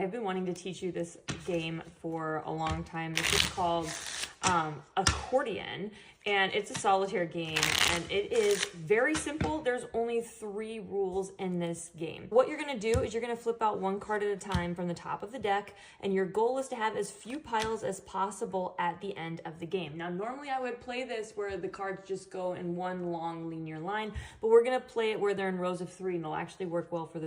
I've been wanting to teach you this game for a long time. This is called Accordion, and it's a solitaire game, and it is very simple. There's only 3 rules in this game. What you're gonna do is you're gonna flip out 1 card at a time from the top of the deck, and your goal is to have as few piles as possible at the end of the game. Now, normally I would play this where the cards just go in one long linear line, but we're gonna play it where they're in rows of 3, and it'll actually work well for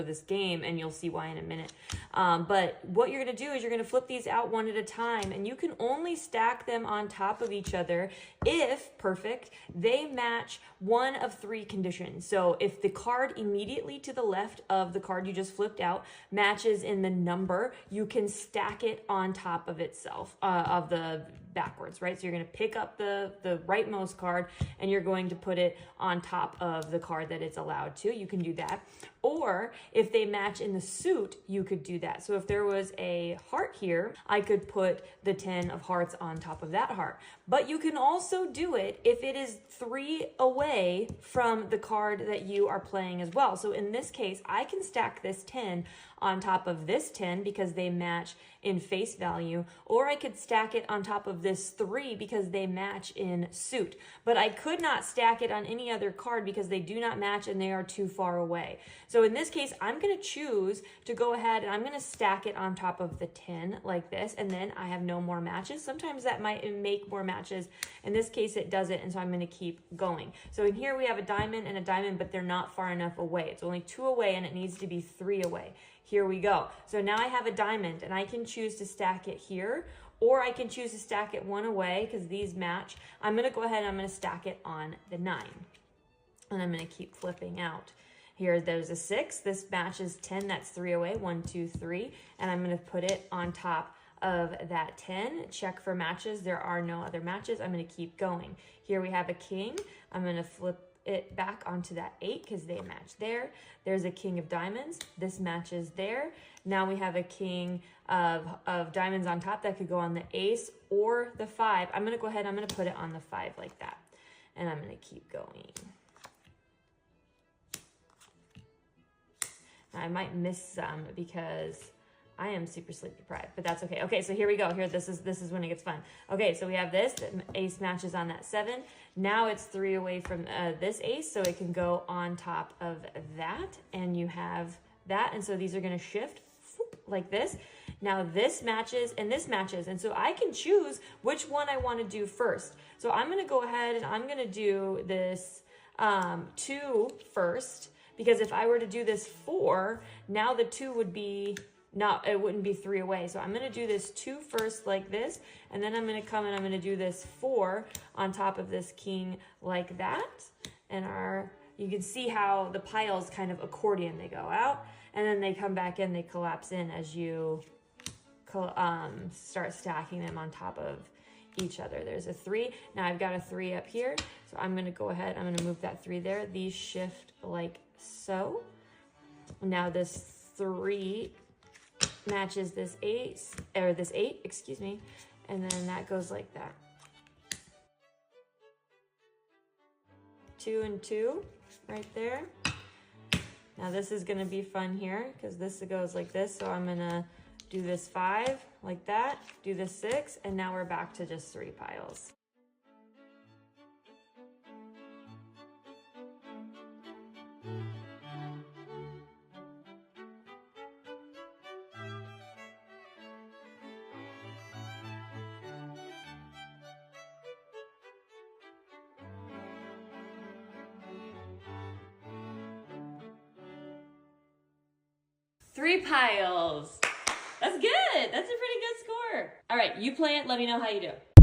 this game, and you'll see why in a minute. But what you're gonna do is you're gonna flip these out 1 at a time, and you can only stack them on top of each other if, perfect, they match 1 of 3 conditions. So if the card immediately to the left of the card you just flipped out matches in the number, you can stack it on top of itself, of the backwards, right? So you're going to pick up the rightmost card and you're going to put it on top of the card that it's allowed to. You can do that. Or if they match in the suit, you could do that. So if there was a heart here, I could put the 10 of hearts on top of that heart. But you can also do it if it is 3 away from the card that you are playing as well. So in this case, I can stack this 10 on top of this 10 because they match in face value, or I could stack it on top of this 3 because they match in suit. But I could not stack it on any other card because they do not match and they are too far away. So in this case, I'm going to choose to go ahead and I'm going to stack it on top of the 10 like this, and then I have no more matches. Sometimes that might make more matches. In this case, it doesn't, and so I'm going to keep going. So in here we have a diamond, but they're not far enough away. It's only 2 away and it needs to be 3 away. Here we go. So now I have a diamond and I can choose to stack it here, or I can choose to stack it 1 away because these match. I'm going to go ahead and I'm going to stack it on the 9. And I'm going to keep flipping out. Here, there's a 6. This matches 10. That's 3 away. 1, 2, 3. And I'm going to put it on top of that 10. Check for matches. There are no other matches. I'm going to keep going. Here we have a king. I'm going to flip it back onto that 8 because they match there. There's a king of diamonds. This matches there. Now we have a king of diamonds on top that could go on the ace or the 5. I'm going to go ahead. I'm going to put it on the 5 like that. And I'm going to keep going. Now, I might miss some because I am super sleep deprived, but that's okay. Okay, so here we go. Here, this is when it gets fun. Okay, so we have this. The ace matches on that 7. Now it's 3 away from this ace, so it can go on top of that, and you have that. And so these are going to shift like this. Now this matches and this matches, and so I can choose which one I want to do first. So I'm going to go ahead and I'm going to do this 2 first, because if I were to do this 4, now the 2 would be it wouldn't be 3 away. So I'm going to do this 2 first like this, and then I'm going to come and I'm going to do this 4 on top of this king like that. And you can see how the piles kind of accordion. They go out and then they come back in, they collapse in as you start stacking them on top of each other. There's a 3. Now I've got a 3 up here. So I'm going to go ahead, I'm going to move that 3 there. These shift like so. Now this 3 matches this ace, or this 8, excuse me, and then that goes like that. 2 and 2 right there. Now this is going to be fun here because this goes like this, so I'm going to do this 5 like that, do this 6, and now we're back to just 3 piles. Three piles. That's good. That's a pretty good score. All right, you play it. Let me know how you do.